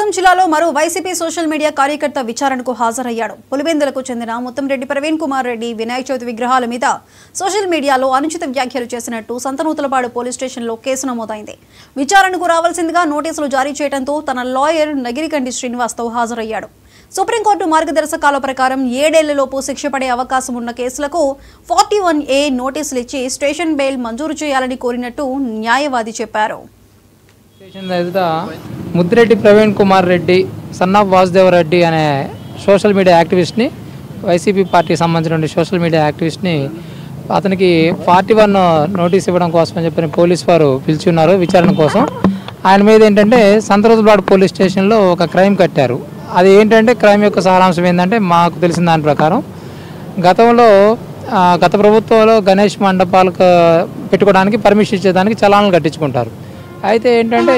ఖమ్మం జిల్లాలో మరో YCP social media కార్యకర్త విచారణకు హాజరయ్యాడు. పులివెందులకు చెందిన ముత్తంరెడ్డి ప్రవీణ్ కుమార్ రెడ్డి వినాయక చవితి విగ్రహాల మీద సోషల్ మీడియాలో అనుచిత వ్యాఖ్యలు చేసినట్టు సంతనూతలపాడు పోలీస్ స్టేషన్లో కేసు నమోదైంది. విచారణకు రావాల్సిందిగా నోటీసులు జారీ చేయడంతో తన లాయర్ నగిరికండి శ్రీనివాస్తో హాజరయ్యాడు. సుప్రీంకోర్టు మార్గదర్శకాల ప్రకారం 7 ఏళ్లలోపు శిక్ష పడే అవకాశం ఉన్న కేసులకు 41A నోటీసులు ఇచ్చి స్టేషన్ బెయిల్ మంజూరు చేయాలని కోరినట్టు న్యాయవాది చెప్పారు. ముద్దిరెడ్డి ప్రవీణ్ కుమార్ రెడ్డి సన్ ఆఫ్ వాసుదేవరెడ్డి అనే సోషల్ మీడియా యాక్టివిస్ట్ని, వైసీపీ పార్టీకి సంబంధించిన సోషల్ మీడియా యాక్టివిస్ట్ని అతనికి 41 నోటీస్ ఇవ్వడం కోసం అని చెప్పిన పోలీసు వారు పిలిచి ఉన్నారు విచారణ కోసం. ఆయన మీద ఏంటంటే సంతనూతలపాడు పోలీస్ స్టేషన్లో ఒక క్రైమ్ కట్టారు. అది ఏంటంటే క్రైమ్ యొక్క సారాంశం ఏంటంటే మాకు తెలిసిన దాని ప్రకారం గత ప్రభుత్వంలో గణేష్ మండపాలకు పెట్టుకోవడానికి పర్మిషన్ ఇచ్చేదానికి చలానాలు కట్టించుకుంటారు. అయితే ఏంటంటే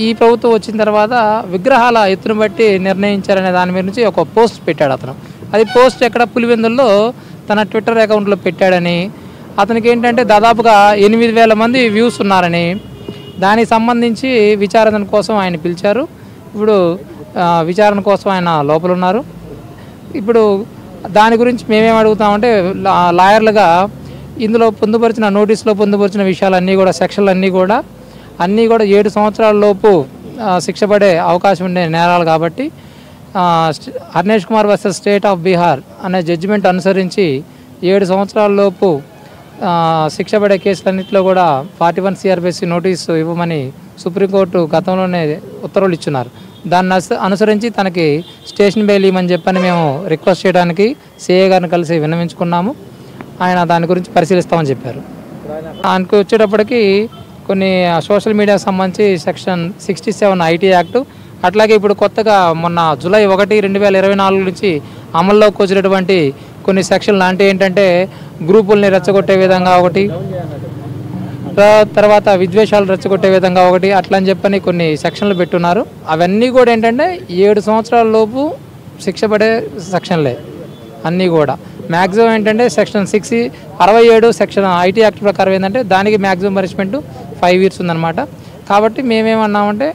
ఈ ప్రభుత్వం వచ్చిన తర్వాత విగ్రహాల ఎత్తును బట్టి నిర్ణయించారనే దాని మీద నుంచి ఒక పోస్ట్ పెట్టాడు అతను. అది పోస్ట్ ఎక్కడ పులివెందుల్లో తన ట్విట్టర్ అకౌంట్లో పెట్టాడని, అతనికి ఏంటంటే దాదాపుగా 8,000 మంది వ్యూస్ ఉన్నారని, దానికి సంబంధించి విచారణ కోసం ఆయన పిలిచారు. ఇప్పుడు విచారణ కోసం ఆయన లోపల ఉన్నారు. ఇప్పుడు దాని గురించి మేమేం అడుగుతామంటే లాయర్లుగా ఇందులో నోటీసులో పొందుపరిచిన విషయాలన్నీ కూడా సెక్షన్లు అన్నీ కూడా 7 సంవత్సరాల లోపు శిక్ష పడే అవకాశం ఉండే నేరాలు కాబట్టి Harnesh Kumar versus state of Bihar అనే జడ్జిమెంట్ అనుసరించి 7 సంవత్సరాల లోపు శిక్ష పడే కేసులన్నింటిలో కూడా 41 CRPC నోటీసు ఇవ్వమని సుప్రీంకోర్టు గతంలోనే ఉత్తర్వులు ఇచ్చున్నారు. దాన్ని అనుసరించి తనకి స్టేషన్ బెయిల్ ఇవ్వమని చెప్పని మేము రిక్వెస్ట్ చేయడానికి సిఐ గారిని కలిసి విన్నవించుకున్నాము. ఆయన దాని గురించి పరిశీలిస్తామని చెప్పారు. ఆయనకు వచ్చేటప్పటికి కొన్ని సోషల్ మీడియాకు సంబంధించి సెక్షన్ 67 IT యాక్టు, అట్లాగే ఇప్పుడు కొత్తగా మొన్న జూలై 1, 2024 నుంచి అమల్లోకి వచ్చినటువంటి కొన్ని సెక్షన్లు అంటే ఏంటంటే గ్రూపుల్ని రెచ్చగొట్టే విధంగా ఒకటి, తర్వాత విద్వేషాలు రెచ్చగొట్టే విధంగా ఒకటి, అట్లా అని చెప్పని కొన్ని సెక్షన్లు పెట్టున్నారు. అవన్నీ కూడా ఏంటంటే 7 సంవత్సరాల లోపు శిక్ష పడే సెక్షన్లే అన్నీ కూడా. మ్యాక్సిమం ఏంటంటే సెక్షన్ 67 సెక్షన్ IT యాక్ట్ ప్రకారం ఏంటంటే దానికి మ్యాక్సిమం పనిష్మెంట్ 5 years ఉందన్నమాట. కాబట్టి మేమేమన్నామంటే